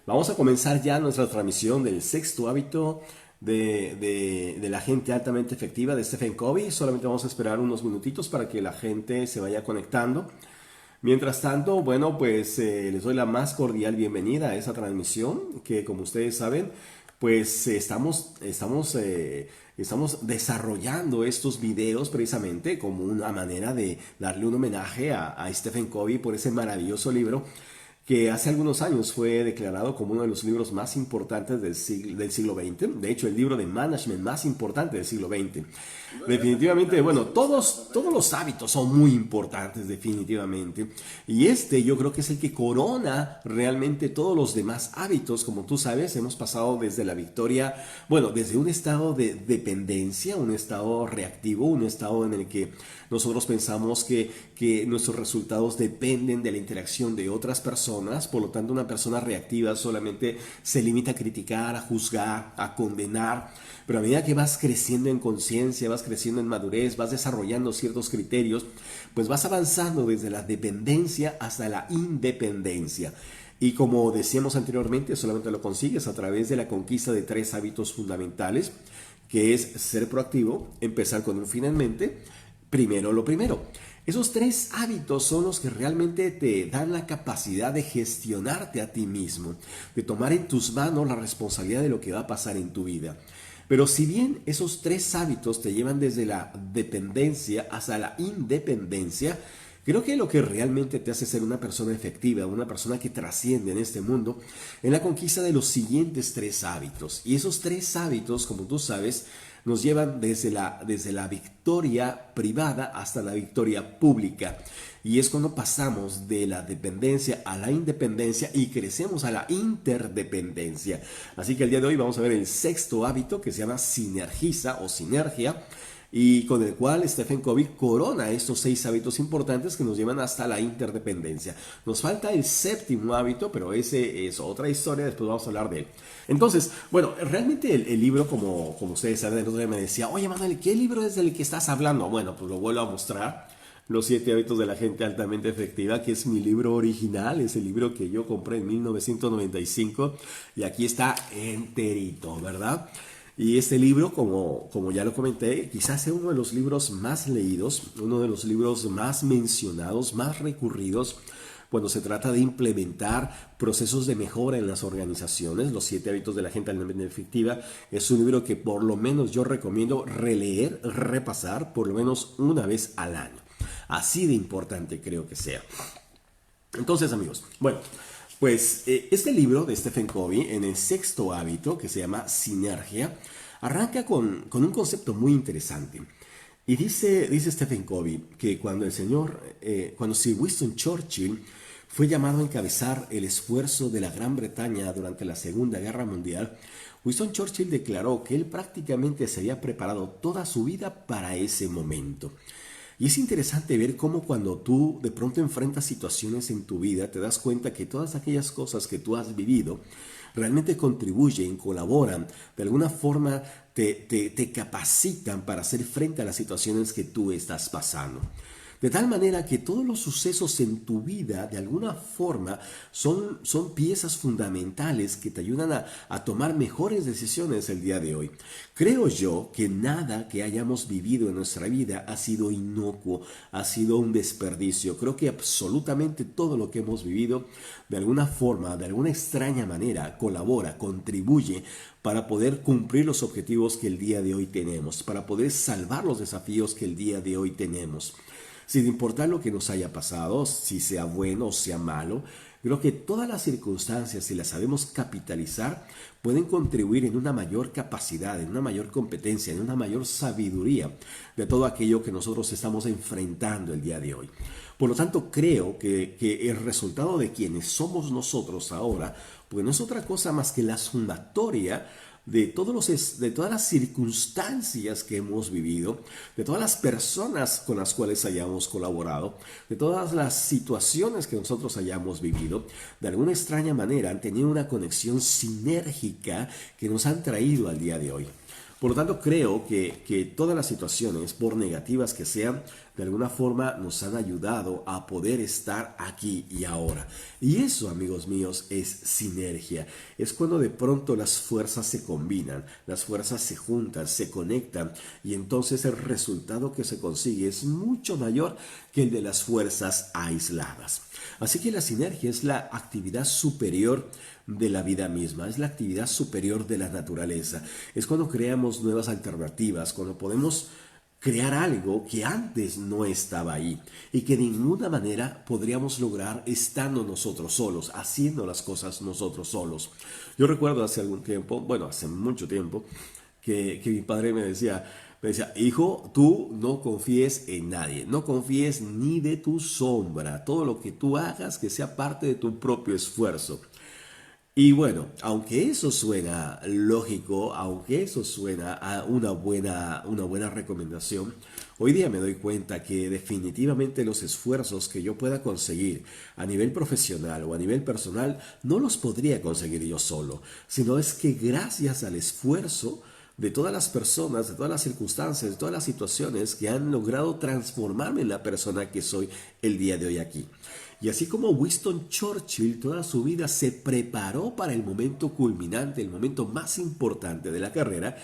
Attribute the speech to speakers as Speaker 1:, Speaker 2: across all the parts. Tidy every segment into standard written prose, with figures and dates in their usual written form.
Speaker 1: Vamos a comenzar ya nuestra transmisión del sexto hábito de la gente altamente efectiva de Stephen Covey. Solamente vamos a esperar unos minutitos para que la gente se vaya conectando. Mientras tanto, bueno, pues les doy la más cordial bienvenida a esa transmisión que, como ustedes saben, pues estamos desarrollando estos videos precisamente como una manera de darle un homenaje a Stephen Covey por ese maravilloso libro que hace algunos años fue declarado como uno de los libros más importantes del siglo XX. De hecho, el libro de management más importante del siglo XX. Definitivamente, bueno, todos los hábitos son muy importantes, definitivamente. Y este yo creo que es el que corona realmente todos los demás hábitos. Como tú sabes, hemos pasado desde la victoria, bueno, desde un estado de dependencia, un estado reactivo, un estado en el que nosotros pensamos que nuestros resultados dependen de la interacción de otras personas. Por lo tanto, una persona reactiva solamente se limita a criticar, a juzgar, a condenar. Pero a medida que vas creciendo en conciencia, vas creciendo en madurez, vas desarrollando ciertos criterios, pues vas avanzando desde la dependencia hasta la independencia. Y como decíamos anteriormente, solamente lo consigues a través de la conquista de 3 hábitos fundamentales, que es ser proactivo, empezar con un fin en mente, primero lo primero. Esos 3 hábitos son los que realmente te dan la capacidad de gestionarte a ti mismo, de tomar en tus manos la responsabilidad de lo que va a pasar en tu vida. Pero si bien esos 3 hábitos te llevan desde la dependencia hasta la independencia, creo que lo que realmente te hace ser una persona efectiva, una persona que trasciende en este mundo, es la conquista de los siguientes 3 hábitos. Y esos 3 hábitos, como tú sabes, nos llevan desde la victoria privada hasta la victoria pública. Y es cuando pasamos de la dependencia a la independencia y crecemos a la interdependencia. Así que el día de hoy vamos a ver el 6º hábito, que se llama sinergiza o sinergia, y con el cual Stephen Covey corona estos 6 hábitos importantes que nos llevan hasta la interdependencia. Nos falta el 7º hábito, pero ese es otra historia, después vamos a hablar de él. Entonces, bueno, realmente el libro, como ustedes saben, el otro día me decía, oye Manuel, ¿qué libro es del que estás hablando? Bueno, pues lo vuelvo a mostrar. Los 7 hábitos de la gente altamente efectiva, que es mi libro original, es el libro que yo compré en 1995 y aquí está enterito, ¿verdad? Y este libro, como ya lo comenté, quizás sea uno de los libros más leídos, uno de los libros más mencionados, más recurridos, cuando se trata de implementar procesos de mejora en las organizaciones. Los 7 hábitos de la gente altamente efectiva es un libro que por lo menos yo recomiendo releer, repasar por lo menos una vez al año. Así de importante creo que sea. Entonces, amigos, bueno, pues este libro de Stephen Covey, en el 6º hábito, que se llama Sinergia, arranca con un concepto muy interesante. Y dice Stephen Covey que cuando Sir Winston Churchill fue llamado a encabezar el esfuerzo de la Gran Bretaña durante la Segunda Guerra Mundial, Winston Churchill declaró que él prácticamente se había preparado toda su vida para ese momento. Y es interesante ver cómo cuando tú de pronto enfrentas situaciones en tu vida, te das cuenta que todas aquellas cosas que tú has vivido realmente contribuyen, colaboran, de alguna forma te capacitan para hacer frente a las situaciones que tú estás pasando. De tal manera que todos los sucesos en tu vida, de alguna forma, son piezas fundamentales que te ayudan a tomar mejores decisiones el día de hoy. Creo yo que nada que hayamos vivido en nuestra vida ha sido inocuo, ha sido un desperdicio. Creo que absolutamente todo lo que hemos vivido, de alguna forma, de alguna extraña manera, colabora, contribuye para poder cumplir los objetivos que el día de hoy tenemos, para poder salvar los desafíos que el día de hoy tenemos. Sin importar lo que nos haya pasado, si sea bueno o sea malo, creo que todas las circunstancias, si las sabemos capitalizar, pueden contribuir en una mayor capacidad, en una mayor competencia, en una mayor sabiduría de todo aquello que nosotros estamos enfrentando el día de hoy. Por lo tanto, creo que el resultado de quienes somos nosotros ahora, pues no es otra cosa más que la sumatoria de todas las circunstancias que hemos vivido, de todas las personas con las cuales hayamos colaborado, de todas las situaciones que nosotros hayamos vivido, de alguna extraña manera han tenido una conexión sinérgica que nos han traído al día de hoy. Por lo tanto, creo que todas las situaciones, por negativas que sean, de alguna forma nos han ayudado a poder estar aquí y ahora. Y eso, amigos míos, es sinergia. Es cuando de pronto las fuerzas se combinan, las fuerzas se juntan, se conectan y entonces el resultado que se consigue es mucho mayor que el de las fuerzas aisladas. Así que la sinergia es la actividad superior de la vida misma, es la actividad superior de la naturaleza. Es cuando creamos nuevas alternativas, cuando podemos crear algo que antes no estaba ahí y que de ninguna manera podríamos lograr estando nosotros solos, haciendo las cosas nosotros solos. Yo recuerdo hace algún tiempo, bueno, hace mucho tiempo, que mi padre me decía, hijo, tú no confíes en nadie, no confíes ni de tu sombra, todo lo que tú hagas que sea parte de tu propio esfuerzo. Y bueno, aunque eso suena lógico, aunque eso suena a una buena recomendación, hoy día me doy cuenta que definitivamente los esfuerzos que yo pueda conseguir a nivel profesional o a nivel personal no los podría conseguir yo solo, sino es que gracias al esfuerzo de todas las personas, de todas las circunstancias, de todas las situaciones que han logrado transformarme en la persona que soy el día de hoy aquí. Y así como Winston Churchill toda su vida se preparó para el momento culminante, el momento más importante de la carrera,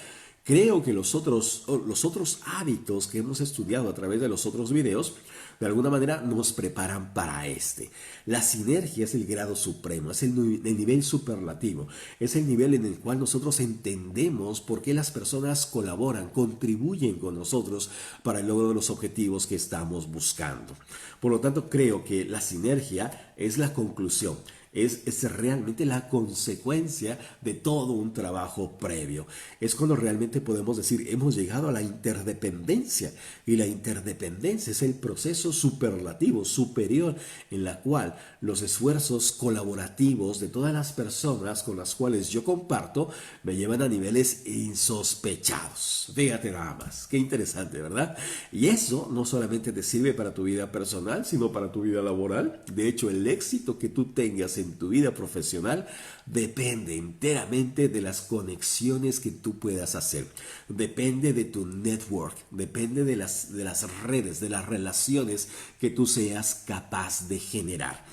Speaker 1: creo que los otros hábitos que hemos estudiado a través de los otros videos, de alguna manera nos preparan para este. La sinergia es el grado supremo, es el nivel superlativo, es el nivel en el cual nosotros entendemos por qué las personas colaboran, contribuyen con nosotros para el logro de los objetivos que estamos buscando. Por lo tanto, creo que la sinergia es la conclusión. Es realmente la consecuencia de todo un trabajo previo. Es cuando realmente podemos decir, hemos llegado a la interdependencia. Y la interdependencia es el proceso superlativo, superior, en la cual los esfuerzos colaborativos de todas las personas con las cuales yo comparto me llevan a niveles insospechados. Fíjate nada más, qué interesante, ¿verdad? Y eso no solamente te sirve para tu vida personal, sino para tu vida laboral. De hecho, el éxito que tú tengas en tu vida profesional depende enteramente de las conexiones que tú puedas hacer. Depende de tu network, depende de las redes, de las relaciones que tú seas capaz de generar.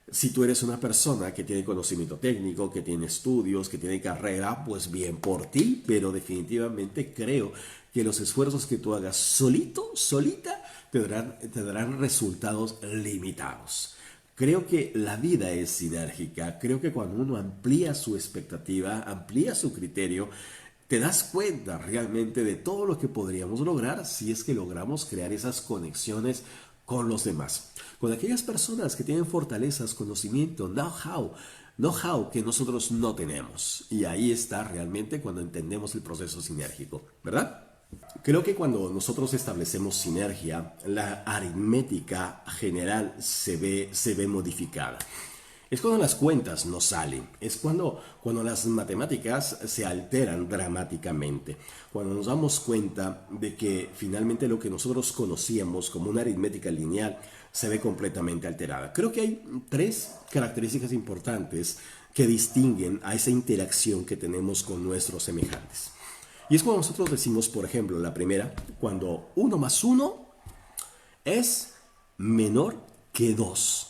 Speaker 1: Si tú eres una persona que tiene conocimiento técnico, que tiene estudios, que tiene carrera, pues bien por ti, pero definitivamente creo que los esfuerzos que tú hagas solita, te darán resultados limitados. Creo que la vida es sinérgica. Creo que cuando uno amplía su expectativa, amplía su criterio, te das cuenta realmente de todo lo que podríamos lograr si es que logramos crear esas conexiones con los demás. Con aquellas personas que tienen fortalezas, conocimiento, know-how que nosotros no tenemos. Y ahí está realmente cuando entendemos el proceso sinérgico, ¿verdad? Creo que cuando nosotros establecemos sinergia, la aritmética general se ve modificada. Es cuando las cuentas no salen, es cuando las matemáticas se alteran dramáticamente, cuando nos damos cuenta de que finalmente lo que nosotros conocíamos como una aritmética lineal se ve completamente alterada. Creo que hay tres características importantes que distinguen a esa interacción que tenemos con nuestros semejantes. Y es cuando nosotros decimos, por ejemplo, la primera, cuando 1 más 1 es menor que 2.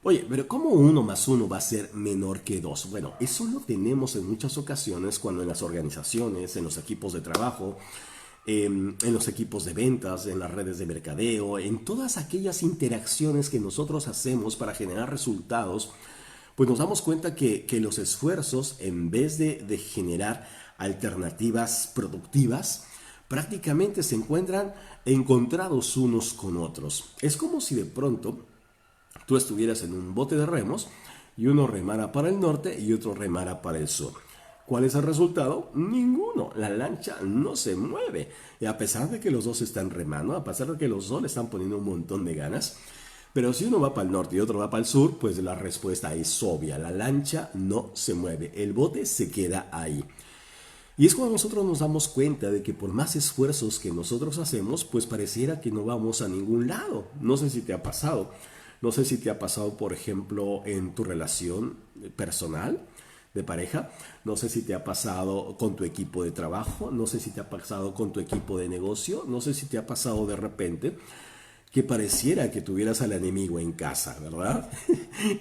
Speaker 1: Oye, pero ¿cómo 1 más 1 va a ser menor que 2? Bueno, eso lo tenemos en muchas ocasiones cuando en las organizaciones, en los equipos de trabajo, en los equipos de ventas, en las redes de mercadeo, en todas aquellas interacciones que nosotros hacemos para generar resultados, pues nos damos cuenta que los esfuerzos, en vez de generar alternativas productivas, prácticamente se encuentran encontrados unos con otros. Es como si de pronto tú estuvieras en un bote de remos y uno remara para el norte y otro remara para el sur. ¿Cuál es el resultado? Ninguno. La lancha no se mueve. Y a pesar de que los dos están remando, a pesar de que los dos le están poniendo un montón de ganas, pero si uno va para el norte y otro va para el sur, pues la respuesta es obvia. La lancha no se mueve. El bote se queda ahí. Y es cuando nosotros nos damos cuenta de que por más esfuerzos que nosotros hacemos, pues pareciera que no vamos a ningún lado. No sé si te ha pasado. No sé si te ha pasado, por ejemplo, en tu relación personal, de pareja, no sé si te ha pasado con tu equipo de trabajo, no sé si te ha pasado con tu equipo de negocio, no sé si te ha pasado de repente que pareciera que tuvieras al enemigo en casa, ¿verdad?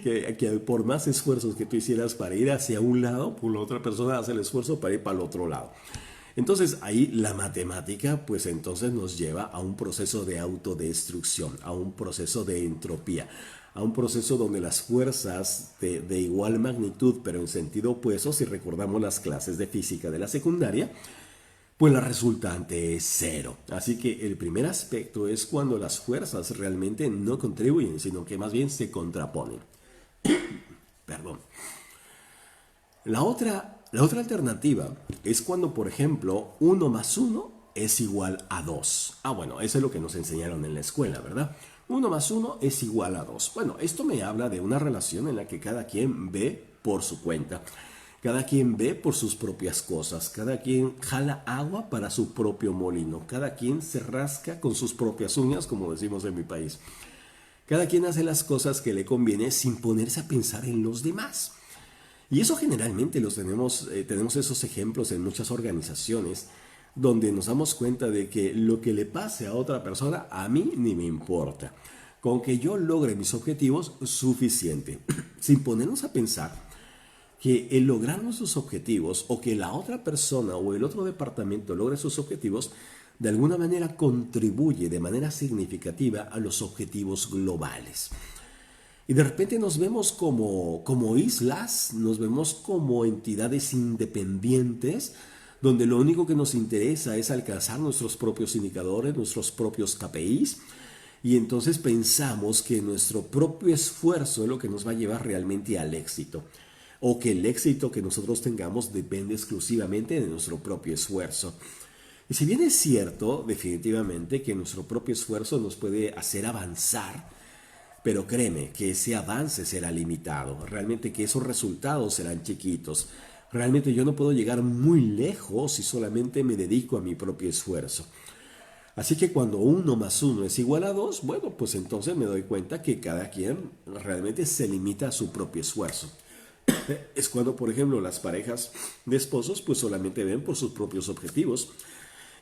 Speaker 1: que por más esfuerzos que tú hicieras para ir hacia un lado, pues la otra persona hace el esfuerzo para ir para el otro lado. Entonces ahí la matemática pues entonces nos lleva a un proceso de autodestrucción, a un proceso de entropía, a un proceso donde las fuerzas de igual magnitud pero en sentido opuesto, si recordamos las clases de física de la secundaria, pues la resultante es cero. Así que el primer aspecto es cuando las fuerzas realmente no contribuyen, sino que más bien se contraponen. Perdón. La otra alternativa es cuando, por ejemplo, uno más uno es igual a 2. Bueno, eso es lo que nos enseñaron en la escuela, ¿verdad? Uno más uno es igual a 2. Bueno, esto me habla de una relación en la que cada quien ve por su cuenta. Cada quien ve por sus propias cosas, cada quien jala agua para su propio molino, cada quien se rasca con sus propias uñas, como decimos en mi país. Cada quien hace las cosas que le conviene sin ponerse a pensar en los demás. Y eso generalmente tenemos esos ejemplos en muchas organizaciones donde nos damos cuenta de que lo que le pase a otra persona a mí ni me importa. Con que yo logre mis objetivos, suficiente. Sin ponernos a pensar que el lograr nuestros objetivos o que la otra persona o el otro departamento logre sus objetivos, de alguna manera contribuye de manera significativa a los objetivos globales. Y de repente nos vemos como islas, nos vemos como entidades independientes, donde lo único que nos interesa es alcanzar nuestros propios indicadores, nuestros propios KPIs, y entonces pensamos que nuestro propio esfuerzo es lo que nos va a llevar realmente al éxito, o que el éxito que nosotros tengamos depende exclusivamente de nuestro propio esfuerzo. Y si bien es cierto, definitivamente, que nuestro propio esfuerzo nos puede hacer avanzar, pero créeme que ese avance será limitado, realmente que esos resultados serán chiquitos. Realmente yo no puedo llegar muy lejos si solamente me dedico a mi propio esfuerzo. Así que cuando uno más uno es igual a 2, bueno, pues entonces me doy cuenta que cada quien realmente se limita a su propio esfuerzo. Es cuando, por ejemplo, las parejas de esposos pues solamente ven por sus propios objetivos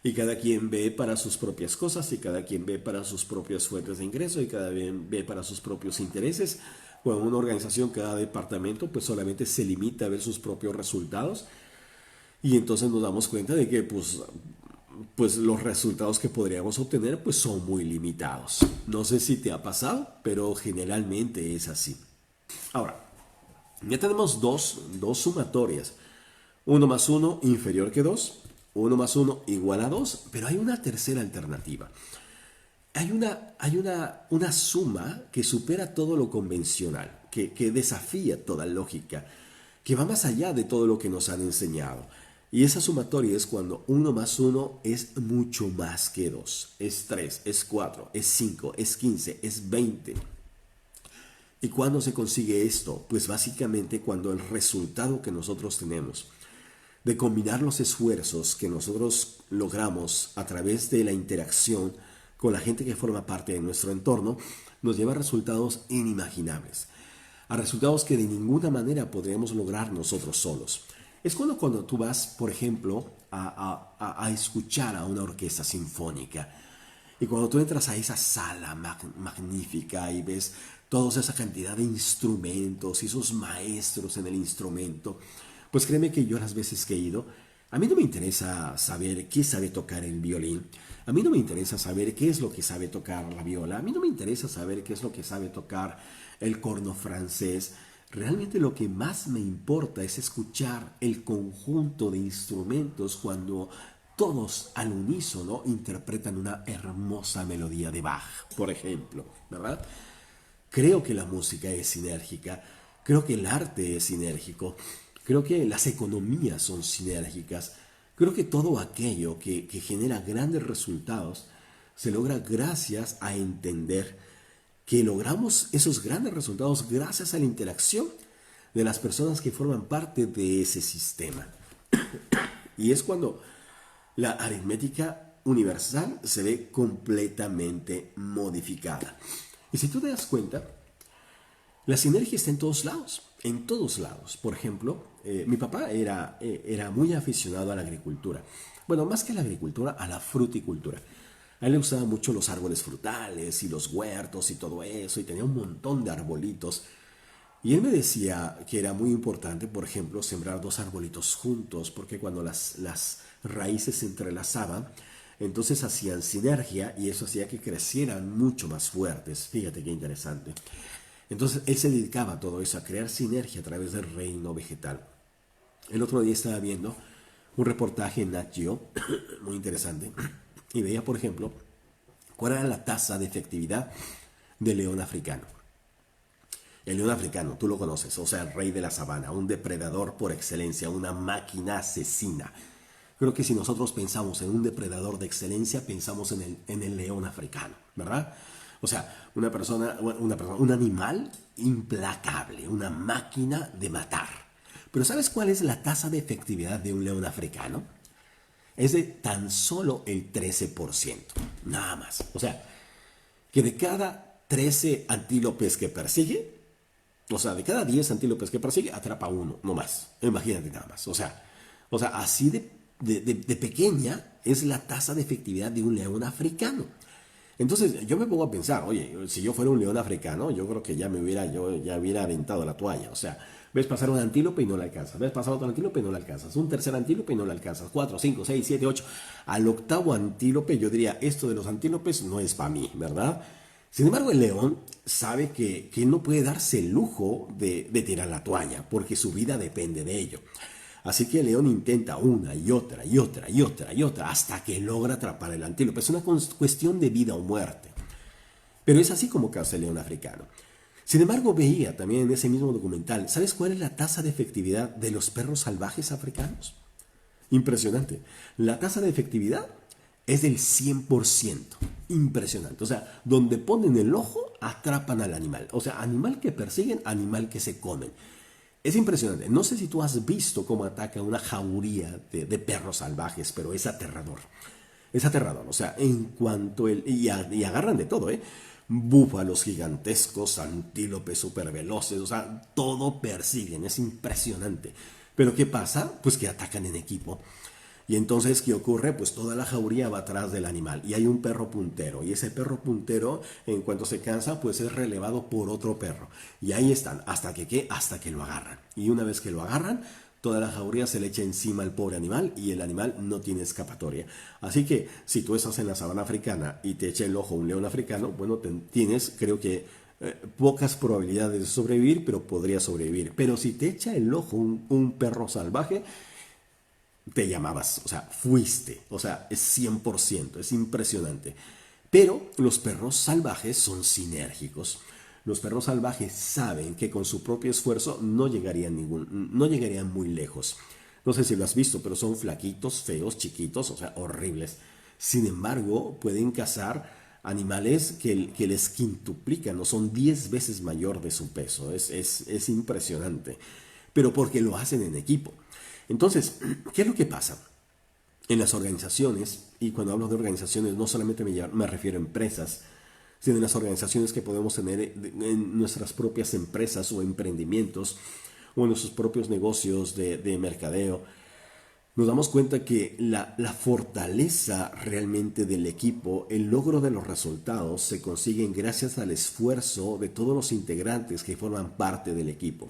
Speaker 1: y cada quien ve para sus propias cosas y cada quien ve para sus propias fuentes de ingreso y cada quien ve para sus propios intereses. Cuando una organización, cada departamento pues solamente se limita a ver sus propios resultados y entonces nos damos cuenta de que pues los resultados que podríamos obtener pues son muy limitados. No sé si te ha pasado, pero generalmente es así. Ahora, ya tenemos dos sumatorias. Uno más uno inferior que 2, uno más uno igual a 2, pero hay una tercera alternativa. Hay una suma que supera todo lo convencional, que desafía toda lógica, que va más allá de todo lo que nos han enseñado. Y esa sumatoria es cuando uno más uno es mucho más que 2. Es 3, es 4, es 5, es 15, es 20. ¿Y cuándo se consigue esto? Pues básicamente cuando el resultado que nosotros tenemos de combinar los esfuerzos que nosotros logramos a través de la interacción con la gente que forma parte de nuestro entorno, nos lleva a resultados inimaginables, a resultados que de ninguna manera podríamos lograr nosotros solos. Es cuando tú vas, por ejemplo, a escuchar a una orquesta sinfónica y cuando tú entras a esa sala magnífica y ves toda esa cantidad de instrumentos y esos maestros en el instrumento, pues créeme que yo las veces que he ido, a mí no me interesa saber qué sabe tocar el violín, a mí no me interesa saber qué es lo que sabe tocar la viola, a mí no me interesa saber qué es lo que sabe tocar el corno francés. Realmente lo que más me importa es escuchar el conjunto de instrumentos cuando todos al unísono interpretan una hermosa melodía de Bach, por ejemplo, ¿verdad? Creo que la música es sinérgica, creo que el arte es sinérgico, creo que las economías son sinérgicas, creo que todo aquello que genera grandes resultados se logra gracias a entender que logramos esos grandes resultados gracias a la interacción de las personas que forman parte de ese sistema. Y es cuando la aritmética universal se ve completamente modificada. Y si tú te das cuenta, la sinergia está en todos lados. en todos lados. Por ejemplo, mi papá era muy aficionado a la agricultura. Bueno, más que a la agricultura, a la fruticultura. A él le gustaban mucho los árboles frutales y los huertos y todo eso, y tenía un montón de arbolitos. Y él me decía que era muy importante, por ejemplo, sembrar dos arbolitos juntos, porque cuando las raíces se entrelazaban, entonces hacían sinergia y eso hacía que crecieran mucho más fuertes. Fíjate qué interesante. Entonces él se dedicaba a todo eso, a crear sinergia a través del reino vegetal. El otro día estaba viendo un reportaje en Nat Geo, muy interesante, y veía, por ejemplo, cuál era la tasa de efectividad del león africano. El león africano, tú lo conoces, o sea, el rey de la sabana, un depredador por excelencia, una máquina asesina. Creo que si nosotros pensamos en un depredador de excelencia, pensamos en el león africano, ¿verdad? O sea, un animal implacable, una máquina de matar. Pero ¿sabes cuál es la tasa de efectividad de un león africano? Es de tan solo el 13%, nada más. O sea, que de cada 13 antílopes que persigue, o sea, de cada 10 antílopes que persigue, atrapa uno, no más. Imagínate nada más. O sea así de pequeña es la tasa de efectividad de un león africano. Entonces yo me pongo a pensar, oye, si yo fuera un león africano, yo creo que yo ya hubiera aventado la toalla. O sea, ves pasar un antílope y no la alcanzas, ves pasar otro antílope y no la alcanzas, un tercer antílope y no la alcanzas, 4, 5, 6, 7, 8. Al octavo antílope yo diría, esto de los antílopes no es para mí, ¿verdad? Sin embargo, el león sabe que él no puede darse el lujo de tirar la toalla, porque su vida depende de ello. Así que el león intenta una y otra y otra y otra y otra hasta que logra atrapar el antílope. Es una cuestión de vida o muerte. Pero es así como caza el león africano. Sin embargo, veía también en ese mismo documental, ¿sabes cuál es la tasa de efectividad de los perros salvajes africanos? Impresionante. La tasa de efectividad es del 100%. Impresionante. O sea, donde ponen el ojo, atrapan al animal. O sea, animal que persiguen, animal que se comen. Es impresionante. No sé si tú has visto cómo ataca una jauría de perros salvajes, pero es aterrador. Es aterrador. O sea, en cuanto el... Y agarran de todo, ¿eh? Búfalos gigantescos, antílopes superveloces, o sea, todo persiguen. Es impresionante. Pero ¿qué pasa? Pues que atacan en equipo. Y entonces, ¿qué ocurre? Pues toda la jauría va atrás del animal y hay un perro puntero. Y ese perro puntero, en cuanto se cansa, pues es relevado por otro perro. Y ahí están, hasta que ¿qué? Hasta que lo agarran. Y una vez que lo agarran, toda la jauría se le echa encima al pobre animal y el animal no tiene escapatoria. Así que si tú estás en la sabana africana y te echa el ojo un león africano, bueno, tienes, creo que pocas probabilidades de sobrevivir, pero podría sobrevivir. Pero si te echa el ojo un perro salvaje, te llamabas, o sea, fuiste, o sea, es 100%, es impresionante. Pero los perros salvajes son sinérgicos. Los perros salvajes saben que con su propio esfuerzo no llegarían muy lejos. No sé si lo has visto, pero son flaquitos, feos, chiquitos, o sea, horribles. Sin embargo, pueden cazar animales que les quintuplican, o son 10 veces mayor de su peso. Es impresionante. Pero porque lo hacen en equipo. Entonces, ¿qué es lo que pasa? En las organizaciones, y cuando hablo de organizaciones no solamente me refiero a empresas, sino en las organizaciones que podemos tener en nuestras propias empresas o emprendimientos o en nuestros propios negocios de mercadeo, nos damos cuenta que la fortaleza realmente del equipo, el logro de los resultados, se consiguen gracias al esfuerzo de todos los integrantes que forman parte del equipo.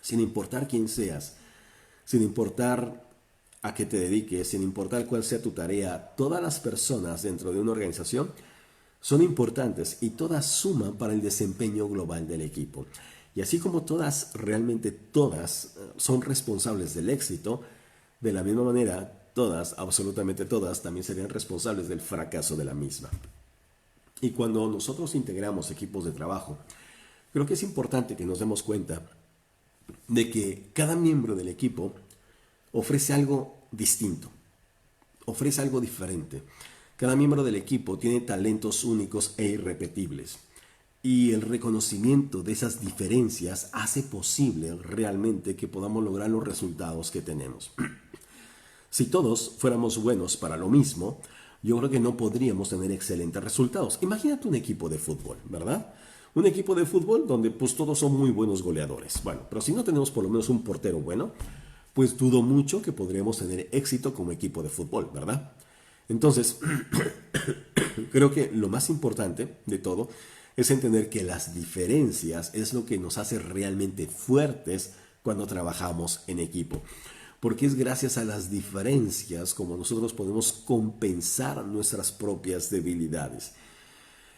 Speaker 1: Sin importar quién seas, sin importar a qué te dediques, sin importar cuál sea tu tarea, todas las personas dentro de una organización son importantes y todas suman para el desempeño global del equipo. Y así como todas, realmente todas, son responsables del éxito, de la misma manera, todas, absolutamente todas, también serían responsables del fracaso de la misma. Y cuando nosotros integramos equipos de trabajo, creo que es importante que nos demos cuenta de que cada miembro del equipo ofrece algo distinto, ofrece algo diferente. Cada miembro del equipo tiene talentos únicos e irrepetibles. Y el reconocimiento de esas diferencias hace posible realmente que podamos lograr los resultados que tenemos. Si todos fuéramos buenos para lo mismo, yo creo que no podríamos tener excelentes resultados. Imagínate un equipo de fútbol, ¿verdad? Un equipo de fútbol donde pues todos son muy buenos goleadores. Bueno, pero si no tenemos por lo menos un portero bueno, pues dudo mucho que podremos tener éxito como equipo de fútbol, ¿verdad? Entonces, creo que lo más importante de todo es entender que las diferencias es lo que nos hace realmente fuertes cuando trabajamos en equipo. Porque es gracias a las diferencias como nosotros podemos compensar nuestras propias debilidades.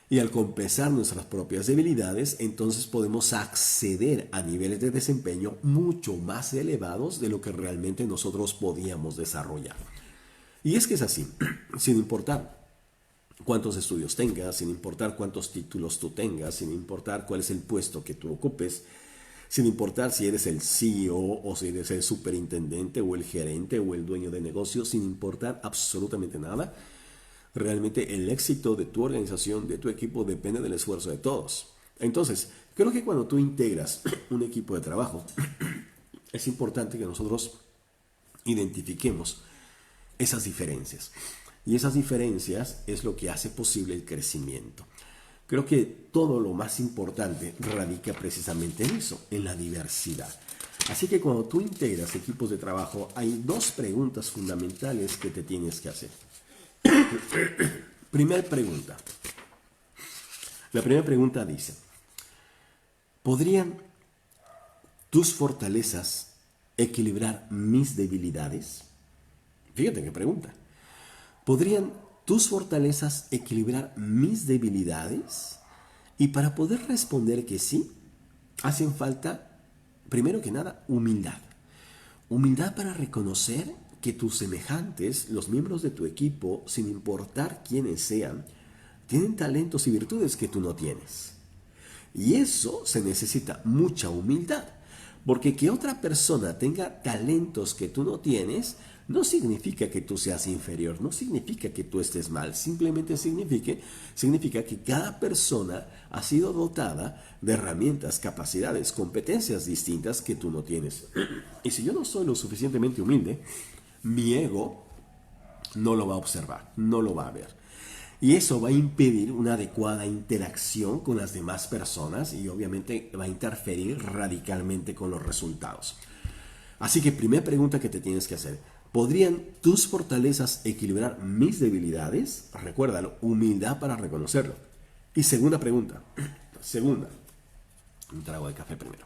Speaker 1: Y al compensar nuestras propias debilidades, entonces podemos acceder a niveles de desempeño mucho más elevados de lo que realmente nosotros podíamos desarrollar. Y es que es así, sin importar cuántos estudios tengas, sin importar cuántos títulos tú tengas, sin importar cuál es el puesto que tú ocupes, sin importar si eres el CEO o si eres el superintendente o el gerente o el dueño de negocio, sin importar absolutamente nada, realmente el éxito de tu organización, de tu equipo, depende del esfuerzo de todos. Entonces, creo que cuando tú integras un equipo de trabajo, es importante que nosotros identifiquemos esas diferencias. Y esas diferencias es lo que hace posible el crecimiento. Creo que todo lo más importante radica precisamente en eso, en la diversidad. Así que cuando tú integras equipos de trabajo, hay dos preguntas fundamentales que te tienes que hacer. Primera pregunta. La primera pregunta dice, ¿podrían tus fortalezas equilibrar mis debilidades? Fíjate qué pregunta. ¿Podrían tus fortalezas equilibrar mis debilidades? Y para poder responder que sí, hacen falta, primero que nada, humildad. Humildad para reconocer que tus semejantes, los miembros de tu equipo, sin importar quiénes sean, tienen talentos y virtudes que tú no tienes. Y eso se necesita mucha humildad. Porque que otra persona tenga talentos que tú no tienes, no significa que tú seas inferior, no significa que tú estés mal, simplemente significa que cada persona ha sido dotada de herramientas, capacidades, competencias distintas que tú no tienes. Y si yo no soy lo suficientemente humilde, mi ego no lo va a observar, no lo va a ver. Y eso va a impedir una adecuada interacción con las demás personas y obviamente va a interferir radicalmente con los resultados. Así que primera pregunta que te tienes que hacer, ¿podrían tus fortalezas equilibrar mis debilidades? Recuérdalo, humildad para reconocerlo. Y segunda pregunta, un trago de café primero.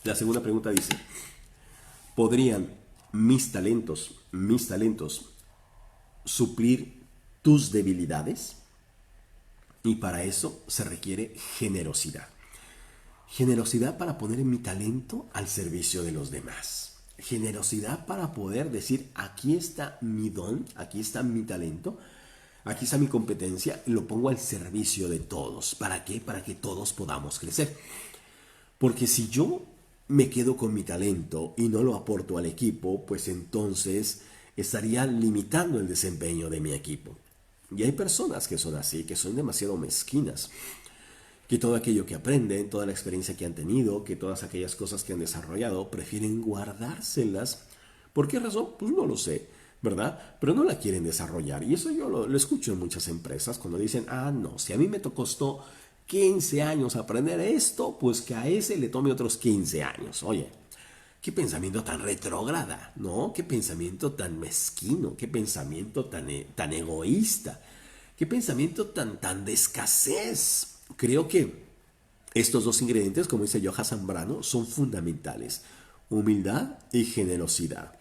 Speaker 1: La segunda pregunta dice, ¿podrían mis talentos suplir tus debilidades? Y para eso se requiere generosidad. Generosidad para poner mi talento al servicio de los demás. Generosidad para poder decir, aquí está mi don, aquí está mi talento, aquí está mi competencia, lo pongo al servicio de todos. ¿Para qué? Para que todos podamos crecer. Porque si yo me quedo con mi talento y no lo aporto al equipo, pues entonces estaría limitando el desempeño de mi equipo. Y hay personas que son así, que son demasiado mezquinas, que todo aquello que aprenden, toda la experiencia que han tenido, que todas aquellas cosas que han desarrollado, prefieren guardárselas. ¿Por qué razón? Pues no lo sé, ¿verdad? Pero no la quieren desarrollar. Y eso yo lo escucho en muchas empresas cuando dicen, no, si a mí me costó 15 años aprender esto, pues que a ese le tome otros 15 años. Oye, qué pensamiento tan retrógrada, ¿no? Qué pensamiento tan mezquino, qué pensamiento tan egoísta, qué pensamiento tan de escasez. Creo que estos dos ingredientes, como dice Johan Zambrano, son fundamentales. Humildad y generosidad.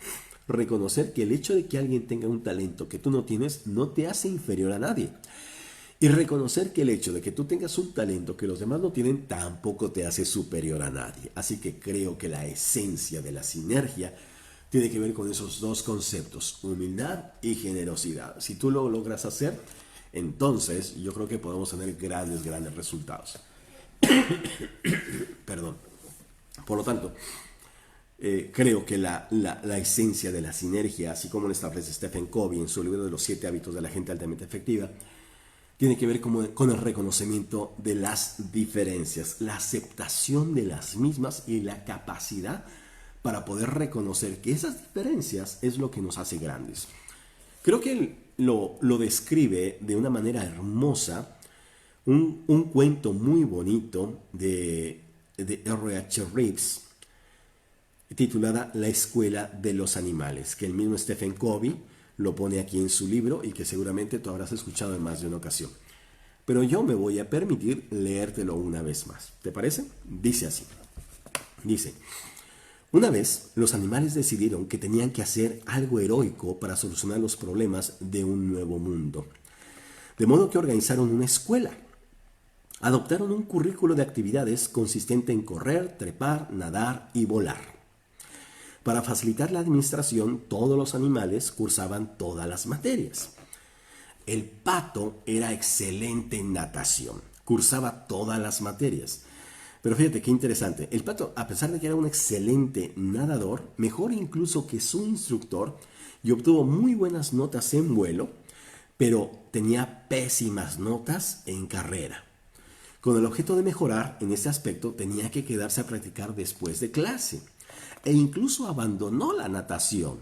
Speaker 1: Reconocer que el hecho de que alguien tenga un talento que tú no tienes no te hace inferior a nadie. Y reconocer que el hecho de que tú tengas un talento que los demás no tienen tampoco te hace superior a nadie. Así que creo que la esencia de la sinergia tiene que ver con esos dos conceptos, humildad y generosidad. Si tú lo logras hacer, entonces yo creo que podemos tener grandes resultados. Perdón. Por lo tanto, creo que la esencia de la sinergia, así como lo establece Stephen Covey en su libro de los 7 hábitos de la gente altamente efectiva, tiene que ver con el reconocimiento de las diferencias, la aceptación de las mismas y la capacidad para poder reconocer que esas diferencias es lo que nos hace grandes. Creo que él lo describe de una manera hermosa un cuento muy bonito de R. H. Reeves titulada La escuela de los animales, que el mismo Stephen Covey lo pone aquí en su libro y que seguramente tú habrás escuchado en más de una ocasión. Pero yo me voy a permitir leértelo una vez más. ¿Te parece? Dice así. Dice, una vez los animales decidieron que tenían que hacer algo heroico para solucionar los problemas de un nuevo mundo. De modo que organizaron una escuela. Adoptaron un currículo de actividades consistente en correr, trepar, nadar y volar. Para facilitar la administración, todos los animales cursaban todas las materias. El pato era excelente en natación, cursaba todas las materias. Pero fíjate qué interesante, el pato, a pesar de que era un excelente nadador, mejor incluso que su instructor, y obtuvo muy buenas notas en vuelo, pero tenía pésimas notas en carrera. Con el objeto de mejorar en este aspecto, tenía que quedarse a practicar después de clase e incluso abandonó la natación.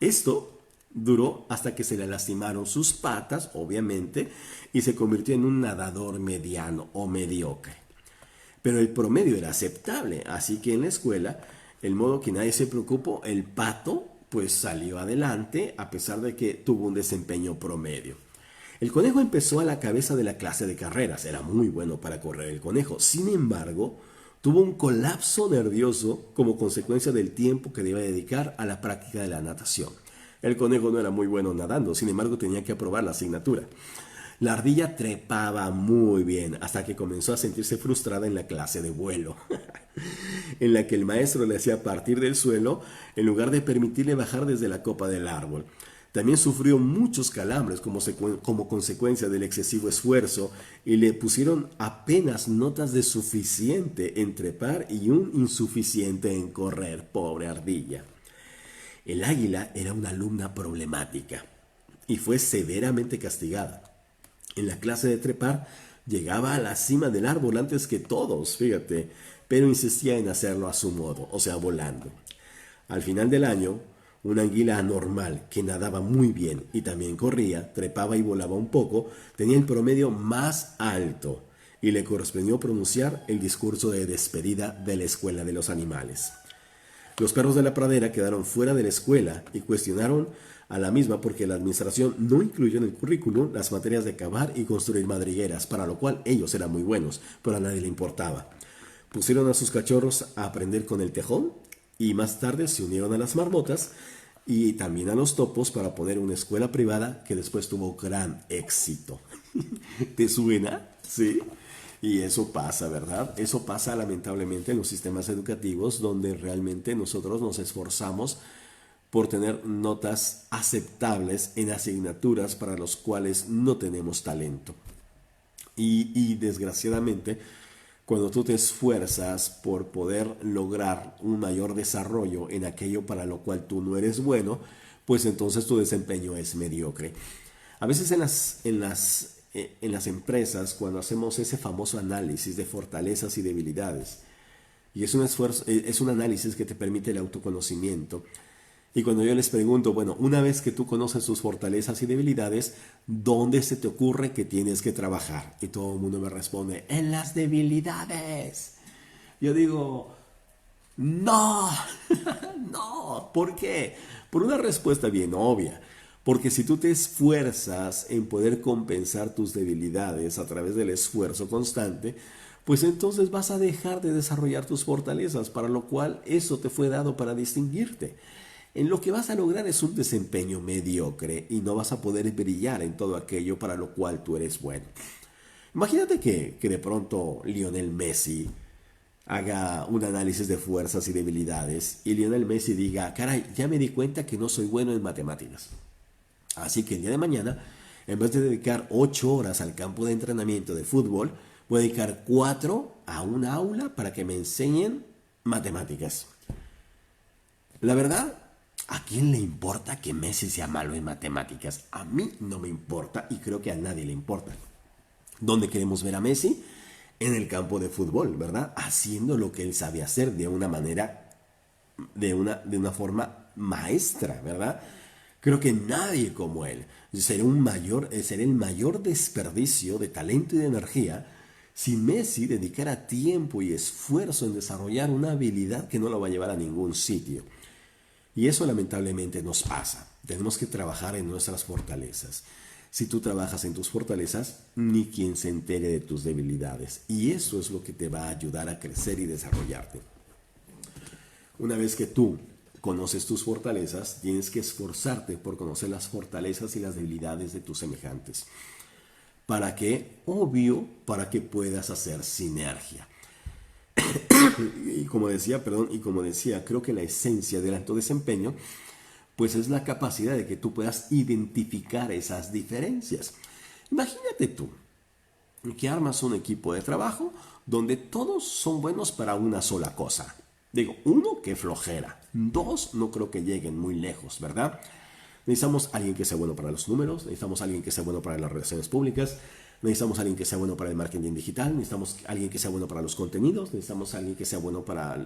Speaker 1: Esto duró hasta que se le lastimaron sus patas, obviamente, y se convirtió en un nadador mediano o mediocre. Pero el promedio era aceptable, así que en la escuela, el modo que nadie se preocupó, el pato pues salió adelante a pesar de que tuvo un desempeño promedio. El conejo empezó a la cabeza de la clase de carreras, era muy bueno para correr el conejo. Sin embargo, tuvo un colapso nervioso como consecuencia del tiempo que debía dedicar a la práctica de la natación. El conejo no era muy bueno nadando, sin embargo tenía que aprobar la asignatura. La ardilla trepaba muy bien hasta que comenzó a sentirse frustrada en la clase de vuelo, en la que el maestro le hacía partir del suelo en lugar de permitirle bajar desde la copa del árbol. También sufrió muchos calambres como consecuencia del excesivo esfuerzo y le pusieron apenas notas de suficiente en trepar y un insuficiente en correr, pobre ardilla. El águila era una alumna problemática y fue severamente castigada. En la clase de trepar llegaba a la cima del árbol antes que todos, fíjate, pero insistía en hacerlo a su modo, o sea, volando. Al final del año, una anguila anormal que nadaba muy bien y también corría, trepaba y volaba un poco, tenía el promedio más alto y le correspondió pronunciar el discurso de despedida de la escuela de los animales. Los perros de la pradera quedaron fuera de la escuela y cuestionaron a la misma porque la administración no incluyó en el currículum las materias de cavar y construir madrigueras, para lo cual ellos eran muy buenos, pero a nadie le importaba. Pusieron a sus cachorros a aprender con el tejón y más tarde se unieron a las marmotas y también a los topos para poner una escuela privada que después tuvo gran éxito. ¿Te suena? ¿Sí? Y eso pasa, ¿verdad? Eso pasa lamentablemente en los sistemas educativos donde realmente nosotros nos esforzamos por tener notas aceptables en asignaturas para las cuales no tenemos talento. Y desgraciadamente, cuando tú te esfuerzas por poder lograr un mayor desarrollo en aquello para lo cual tú no eres bueno, pues entonces tu desempeño es mediocre. A veces en las empresas, cuando hacemos ese famoso análisis de fortalezas y debilidades, y es un esfuerzo, es un análisis que te permite el autoconocimiento. Y cuando yo les pregunto, bueno, una vez que tú conoces tus fortalezas y debilidades, ¿dónde se te ocurre que tienes que trabajar? Y todo el mundo me responde, en las debilidades. Yo digo, no, no, ¿por qué? Por una respuesta bien obvia. Porque si tú te esfuerzas en poder compensar tus debilidades a través del esfuerzo constante, pues entonces vas a dejar de desarrollar tus fortalezas, para lo cual eso te fue dado para distinguirte. En lo que vas a lograr es un desempeño mediocre y no vas a poder brillar en todo aquello para lo cual tú eres bueno. Imagínate que de pronto Lionel Messi haga un análisis de fuerzas y debilidades y Lionel Messi diga, caray, ya me di cuenta que no soy bueno en matemáticas. Así que el día de mañana, en vez de dedicar 8 horas al campo de entrenamiento de fútbol, voy a dedicar 4 a un aula para que me enseñen matemáticas. La verdad, ¿a quién le importa que Messi sea malo en matemáticas? A mí no me importa y creo que a nadie le importa. ¿Dónde queremos ver a Messi? En el campo de fútbol, ¿verdad? Haciendo lo que él sabe hacer de una manera, de una forma maestra, ¿verdad? Creo que nadie como él. Sería el mayor desperdicio de talento y de energía si Messi dedicara tiempo y esfuerzo en desarrollar una habilidad que no lo va a llevar a ningún sitio. Y eso lamentablemente nos pasa. Tenemos que trabajar en nuestras fortalezas. Si tú trabajas en tus fortalezas, ni quien se entere de tus debilidades. Y eso es lo que te va a ayudar a crecer y desarrollarte. Una vez que tú conoces tus fortalezas, tienes que esforzarte por conocer las fortalezas y las debilidades de tus semejantes. ¿Para qué? Obvio, para que puedas hacer sinergia. Y como decía, creo que la esencia del alto desempeño, pues es la capacidad de que tú puedas identificar esas diferencias. Imagínate tú que armas un equipo de trabajo donde todos son buenos para una sola cosa. Digo, uno, que flojera. Dos, no creo que lleguen muy lejos, ¿verdad? Necesitamos alguien que sea bueno para los números, necesitamos alguien que sea bueno para las relaciones públicas, necesitamos alguien que sea bueno para el marketing digital, necesitamos alguien que sea bueno para los contenidos, necesitamos alguien que sea bueno para...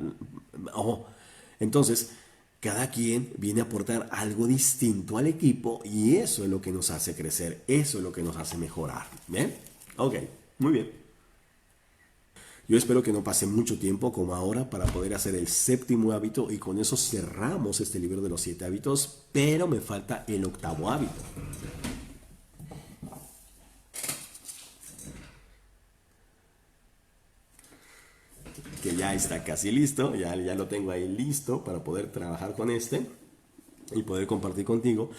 Speaker 1: Entonces, cada quien viene a aportar algo distinto al equipo y eso es lo que nos hace crecer, eso es lo que nos hace mejorar. ¿Bien? Ok, muy bien. Yo espero que no pase mucho tiempo como ahora para poder hacer el séptimo hábito y con eso cerramos este libro de los 7 hábitos, pero me falta el octavo hábito. Que ya está casi listo, ya lo tengo ahí listo para poder trabajar con este y poder compartir contigo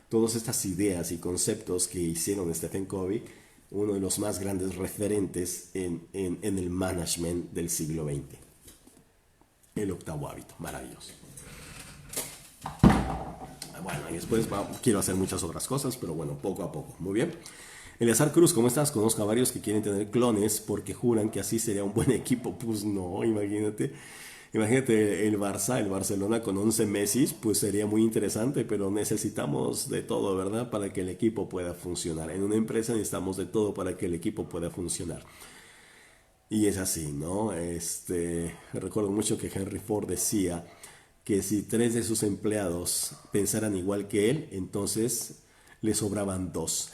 Speaker 1: todas estas ideas y conceptos que hicieron Stephen Covey, uno de los más grandes referentes en el management del siglo XX. El octavo hábito, maravilloso. Bueno, y después quiero hacer muchas otras cosas, pero bueno, poco a poco. Muy bien. Eleazar Cruz, ¿cómo estás? Conozco a varios que quieren tener clones porque juran que así sería un buen equipo. Pues no, imagínate. Imagínate el Barcelona con 11 Messi, pues sería muy interesante, pero necesitamos de todo, ¿verdad? Para que el equipo pueda funcionar. En una empresa necesitamos de todo para que el equipo pueda funcionar. Y es así, ¿no? Recuerdo mucho que Henry Ford decía que si 3 de sus empleados pensaran igual que él, entonces le sobraban 2.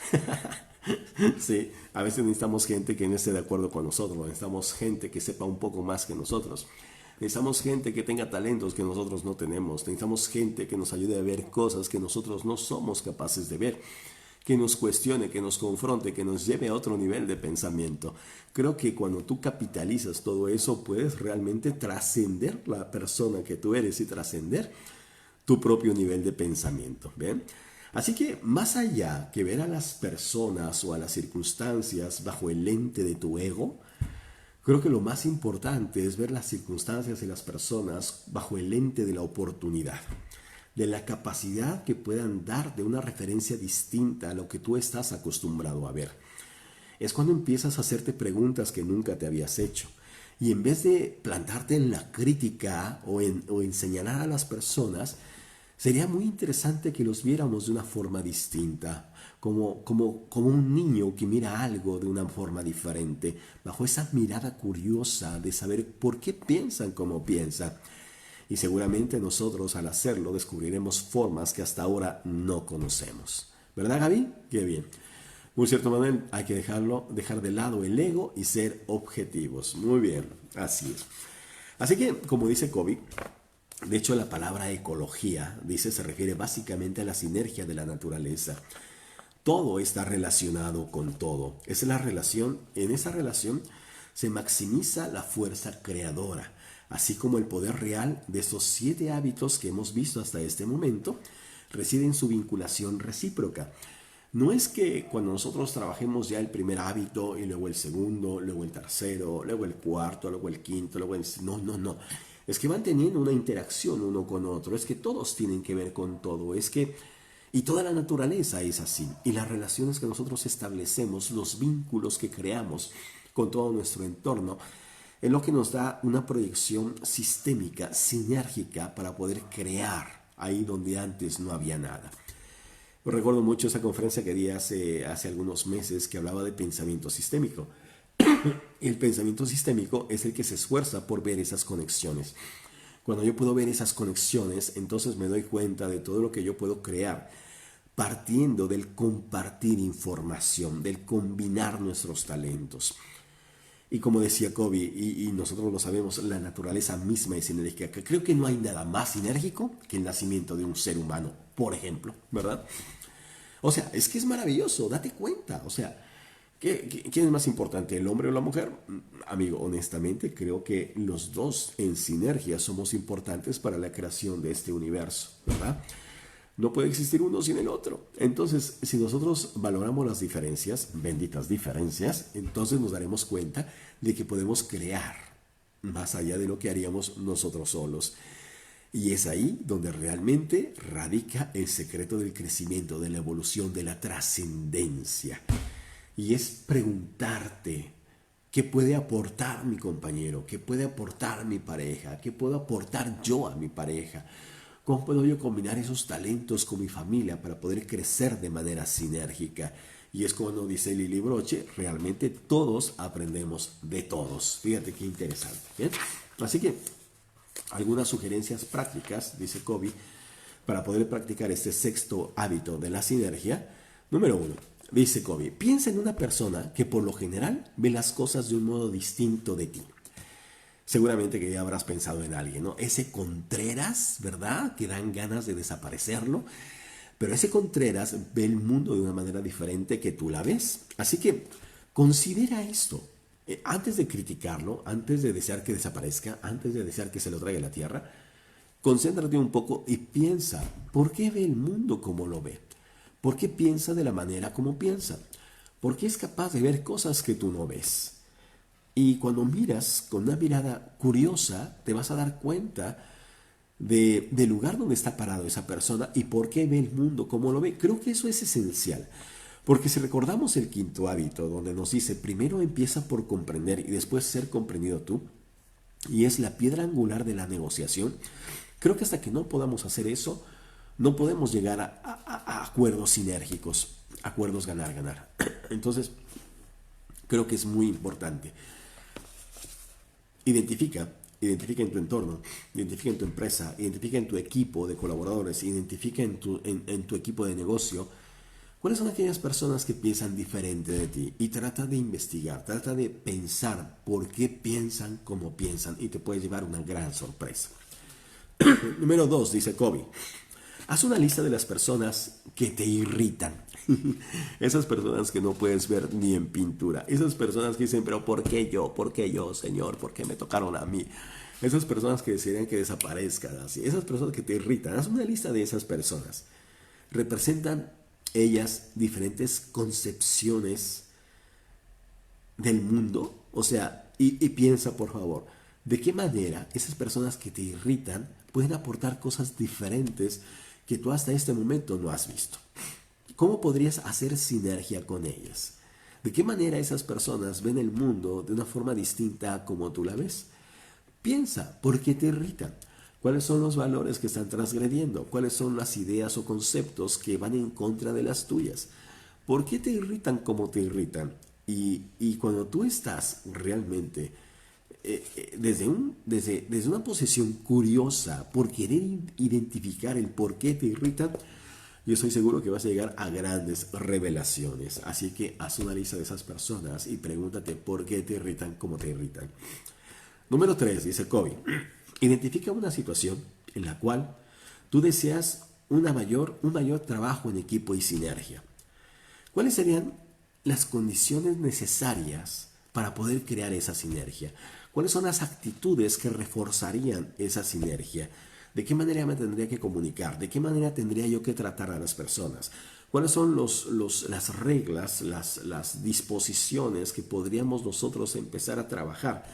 Speaker 1: Sí, a veces necesitamos gente que no esté de acuerdo con nosotros, necesitamos gente que sepa un poco más que nosotros. Necesitamos gente que tenga talentos que nosotros no tenemos. Necesitamos gente que nos ayude a ver cosas que nosotros no somos capaces de ver. Que nos cuestione, que nos confronte, que nos lleve a otro nivel de pensamiento. Creo que cuando tú capitalizas todo eso, puedes realmente trascender la persona que tú eres y trascender tu propio nivel de pensamiento. ¿Bien? Así que más allá que ver a las personas o a las circunstancias bajo el lente de tu ego, creo que lo más importante es ver las circunstancias y las personas bajo el lente de la oportunidad, de la capacidad que puedan dar de una referencia distinta a lo que tú estás acostumbrado a ver. Es cuando empiezas a hacerte preguntas que nunca te habías hecho. Y en vez de plantarte en la crítica o en señalar a las personas, sería muy interesante que los viéramos de una forma distinta, como un niño que mira algo de una forma diferente, bajo esa mirada curiosa de saber por qué piensan como piensan. Y seguramente nosotros al hacerlo descubriremos formas que hasta ahora no conocemos. ¿Verdad, Gaby? Qué bien. Muy cierto, Manuel, hay que dejar de lado el ego y ser objetivos. Muy bien, así es. Así que, como dice Covey, de hecho la palabra ecología, se refiere básicamente a la sinergia de la naturaleza. Todo está relacionado con todo. En esa relación se maximiza la fuerza creadora, así como el poder real de estos 7 hábitos que hemos visto hasta este momento reside en su vinculación recíproca. No es que cuando nosotros trabajemos ya el primer hábito y luego el segundo, luego el tercero, luego el cuarto, luego el quinto, luego el... No. Es que van teniendo una interacción uno con otro, es que todos tienen que ver con todo, y toda la naturaleza es así. Y las relaciones que nosotros establecemos, los vínculos que creamos con todo nuestro entorno, es lo que nos da una proyección sistémica, sinérgica, para poder crear ahí donde antes no había nada. Recuerdo mucho esa conferencia que di hace algunos meses que hablaba de pensamiento sistémico. El pensamiento sistémico es el que se esfuerza por ver esas conexiones. Cuando yo puedo ver esas conexiones, entonces me doy cuenta de todo lo que yo puedo crear partiendo del compartir información, del combinar nuestros talentos. Y como decía Kobe, y nosotros lo sabemos, la naturaleza misma es sinérgica. Creo que no hay nada más sinérgico que el nacimiento de un ser humano, por ejemplo, ¿verdad? O sea, es que es maravilloso, date cuenta. O sea, ¿quién es más importante, el hombre o la mujer? Amigo, honestamente creo que los dos en sinergia somos importantes para la creación de este universo, ¿verdad? No puede existir uno sin el otro. Entonces, si nosotros valoramos las diferencias, benditas diferencias, entonces nos daremos cuenta de que podemos crear más allá de lo que haríamos nosotros solos. Y es ahí donde realmente radica el secreto del crecimiento, de la evolución, de la trascendencia. Y es preguntarte, ¿qué puede aportar mi compañero? ¿Qué puede aportar mi pareja? ¿Qué puedo aportar yo a mi pareja? ¿Cómo puedo yo combinar esos talentos con mi familia para poder crecer de manera sinérgica? Y es como dice Lili Broche, realmente todos aprendemos de todos. Fíjate qué interesante. ¿Bien? Así que algunas sugerencias prácticas, dice Kobe, para poder practicar este sexto hábito de la sinergia. Número 1, dice Kobe, piensa en una persona que por lo general ve las cosas de un modo distinto de ti. Seguramente que ya habrás pensado en alguien, ¿no? Ese Contreras, ¿verdad? Que dan ganas de desaparecerlo. Pero ese Contreras ve el mundo de una manera diferente que tú la ves. Así que considera esto. Antes de criticarlo, antes de desear que desaparezca, antes de desear que se lo traiga a la tierra, concéntrate un poco y piensa, ¿por qué ve el mundo como lo ve? ¿Por qué piensa de la manera como piensa? ¿Por qué es capaz de ver cosas que tú no ves? Y cuando miras con una mirada curiosa, te vas a dar cuenta del lugar donde está parado esa persona y por qué ve el mundo como lo ve. Creo que eso es esencial. Porque si recordamos el quinto hábito, donde nos dice, primero empieza por comprender y después ser comprendido tú, y es la piedra angular de la negociación, creo que hasta que no podamos hacer eso, no podemos llegar a acuerdos sinérgicos, acuerdos ganar-ganar. Entonces, creo que es muy importante. Identifica en tu entorno, identifica en tu empresa, identifica en tu equipo de colaboradores, identifica en tu equipo de negocio cuáles son aquellas personas que piensan diferente de ti y trata de investigar, trata de pensar por qué piensan como piensan y te puedes llevar una gran sorpresa. Número 2, dice Kobe. Haz una lista de las personas que te irritan. Esas personas que no puedes ver ni en pintura. Esas personas que dicen, pero ¿por qué yo? ¿Por qué yo, Señor? ¿Por qué me tocaron a mí? Esas personas que desearían que desaparezcan así. Esas personas que te irritan. Haz una lista de esas personas. Representan ellas diferentes concepciones del mundo. O sea, y piensa, por favor, ¿de qué manera esas personas que te irritan pueden aportar cosas diferentes que tú hasta este momento no has visto? ¿Cómo podrías hacer sinergia con ellas? ¿De qué manera esas personas ven el mundo de una forma distinta a como tú la ves? Piensa, ¿por qué te irritan? ¿Cuáles son los valores que están transgrediendo? ¿Cuáles son las ideas o conceptos que van en contra de las tuyas? ¿Por qué te irritan como te irritan? Y cuando tú estás realmente desde una posición curiosa por querer identificar el por qué te irritan, yo estoy seguro que vas a llegar a grandes revelaciones. Así que haz una lista de esas personas y pregúntate por qué te irritan como te irritan. Número 3, dice Kobe. Identifica una situación en la cual tú deseas un mayor trabajo en equipo y sinergia. ¿Cuáles serían las condiciones necesarias para poder crear esa sinergia? ¿Cuáles son las actitudes que reforzarían esa sinergia? ¿De qué manera me tendría que comunicar? ¿De qué manera tendría yo que tratar a las personas? ¿Cuáles son las reglas, las disposiciones que podríamos nosotros empezar a trabajar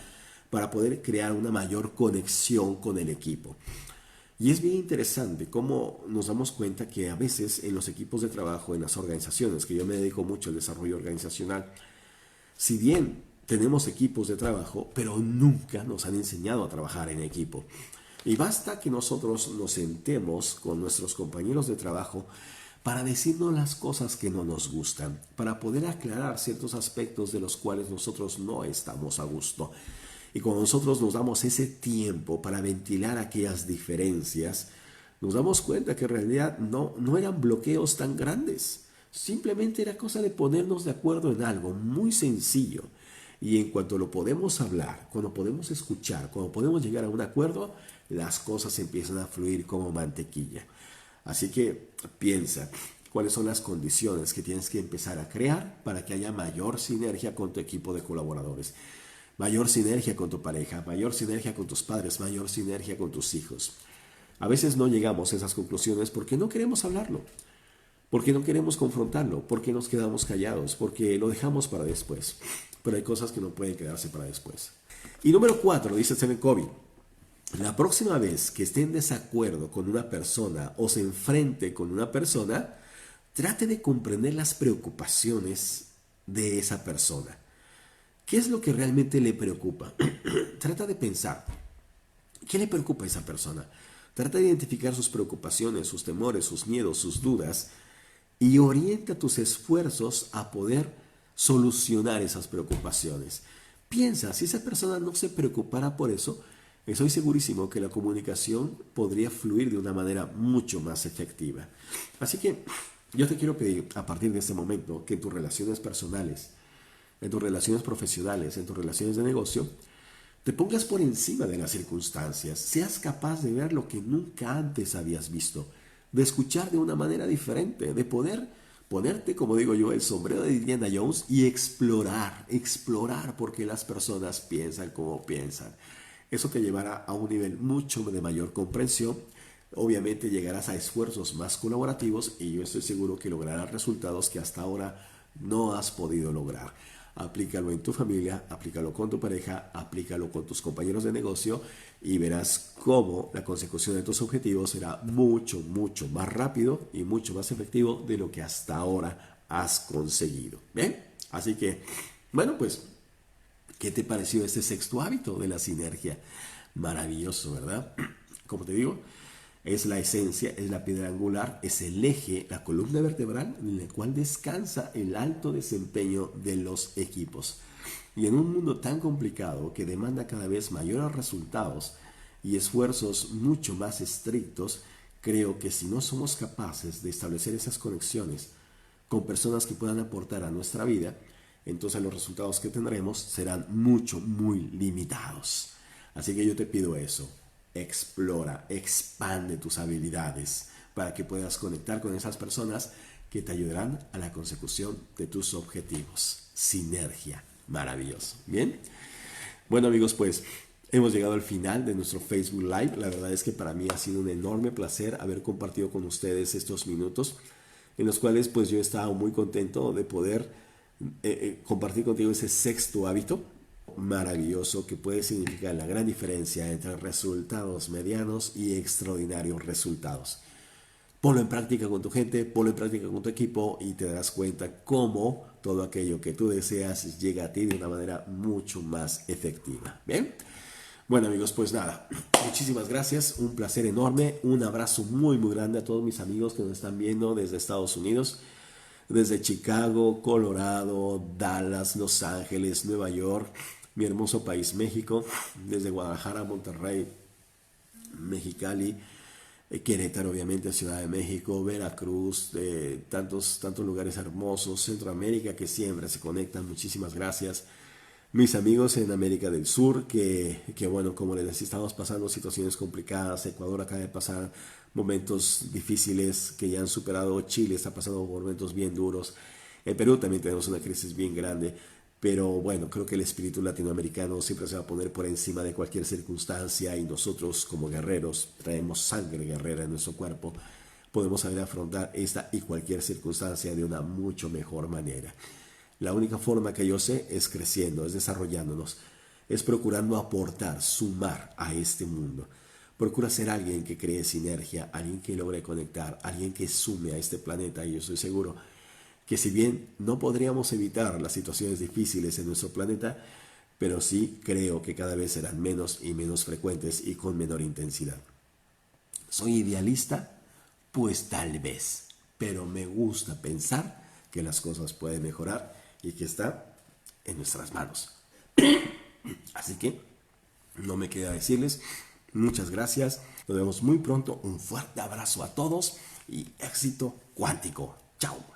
Speaker 1: para poder crear una mayor conexión con el equipo? Y es bien interesante cómo nos damos cuenta que a veces en los equipos de trabajo, en las organizaciones, que yo me dedico mucho al desarrollo organizacional, si bien tenemos equipos de trabajo, pero nunca nos han enseñado a trabajar en equipo. Y basta que nosotros nos sentemos con nuestros compañeros de trabajo para decirnos las cosas que no nos gustan, para poder aclarar ciertos aspectos de los cuales nosotros no estamos a gusto. Y cuando nosotros nos damos ese tiempo para ventilar aquellas diferencias, nos damos cuenta que en realidad no eran bloqueos tan grandes. Simplemente era cosa de ponernos de acuerdo en algo muy sencillo. Y en cuanto lo podemos hablar, cuando podemos escuchar, cuando podemos llegar a un acuerdo, las cosas empiezan a fluir como mantequilla. Así que piensa, ¿cuáles son las condiciones que tienes que empezar a crear para que haya mayor sinergia con tu equipo de colaboradores? Mayor sinergia con tu pareja, mayor sinergia con tus padres, mayor sinergia con tus hijos. A veces no llegamos a esas conclusiones porque no queremos hablarlo, porque no queremos confrontarlo, porque nos quedamos callados, porque lo dejamos para después. Pero hay cosas que no pueden quedarse para después. Y número 4, dice Stephen Covey, la próxima vez que esté en desacuerdo con una persona o se enfrente con una persona, trate de comprender las preocupaciones de esa persona. ¿Qué es lo que realmente le preocupa? Trata de pensar, ¿qué le preocupa a esa persona? Trata de identificar sus preocupaciones, sus temores, sus miedos, sus dudas y orienta tus esfuerzos a poder solucionar esas preocupaciones. Piensa, si esa persona no se preocupara por eso, estoy segurísimo que la comunicación podría fluir de una manera mucho más efectiva. Así que yo te quiero pedir a partir de este momento que en tus relaciones personales, en tus relaciones profesionales, en tus relaciones de negocio, te pongas por encima de las circunstancias, seas capaz de ver lo que nunca antes habías visto, de escuchar de una manera diferente, de poder ponerte, como digo yo, el sombrero de Indiana Jones y explorar por qué las personas piensan como piensan. Eso te llevará a un nivel mucho de mayor comprensión. Obviamente llegarás a esfuerzos más colaborativos y yo estoy seguro que lograrás resultados que hasta ahora no has podido lograr. Aplícalo en tu familia, aplícalo con tu pareja, aplícalo con tus compañeros de negocio y verás cómo la consecución de tus objetivos será mucho más rápido y mucho más efectivo de lo que hasta ahora has conseguido. ¿Bien? Así que, bueno, pues, ¿qué te pareció este sexto hábito de la sinergia? Maravilloso, ¿verdad? Como te digo, es la esencia, es la piedra angular, es el eje, la columna vertebral en la cual descansa el alto desempeño de los equipos. Y en un mundo tan complicado que demanda cada vez mayores resultados y esfuerzos mucho más estrictos, creo que si no somos capaces de establecer esas conexiones con personas que puedan aportar a nuestra vida, entonces los resultados que tendremos serán muy limitados. Así que yo te pido eso. Explora, expande tus habilidades para que puedas conectar con esas personas que te ayudarán a la consecución de tus objetivos. Sinergia, maravilloso. Bien, bueno amigos, pues hemos llegado al final de nuestro Facebook Live. La verdad es que para mí ha sido un enorme placer haber compartido con ustedes estos minutos en los cuales pues yo estaba muy contento de poder compartir contigo ese sexto hábito maravilloso que puede significar la gran diferencia entre resultados medianos y extraordinarios resultados. Ponlo en práctica con tu gente, ponlo en práctica con tu equipo y te darás cuenta cómo todo aquello que tú deseas llega a ti de una manera mucho más efectiva. ¿Bien? Bueno amigos, pues nada, muchísimas gracias, un placer enorme, un abrazo muy grande a todos mis amigos que nos están viendo desde Estados Unidos, desde Chicago, Colorado, Dallas, Los Ángeles, Nueva York, mi hermoso país México, desde Guadalajara, Monterrey, Mexicali, Querétaro, obviamente, Ciudad de México, Veracruz, tantos lugares hermosos, Centroamérica que siempre se conectan, muchísimas gracias. Mis amigos en América del Sur, que bueno, como les decía, estamos pasando situaciones complicadas. Ecuador acaba de pasar momentos difíciles que ya han superado. Chile está pasando por momentos bien duros. En Perú también tenemos una crisis bien grande. Pero bueno, creo que el espíritu latinoamericano siempre se va a poner por encima de cualquier circunstancia y nosotros como guerreros traemos sangre guerrera en nuestro cuerpo. Podemos saber afrontar esta y cualquier circunstancia de una mucho mejor manera. La única forma que yo sé es creciendo, es desarrollándonos, es procurando aportar, sumar a este mundo. Procura ser alguien que cree sinergia, alguien que logre conectar, alguien que sume a este planeta y yo estoy seguro que si bien no podríamos evitar las situaciones difíciles en nuestro planeta, pero sí creo que cada vez serán menos y menos frecuentes y con menor intensidad. ¿Soy idealista? Pues tal vez, pero me gusta pensar que las cosas pueden mejorar y que está en nuestras manos. Así que no me queda decirles Muchas gracias. Nos vemos muy pronto. Un fuerte abrazo a todos y éxito cuántico. Chao.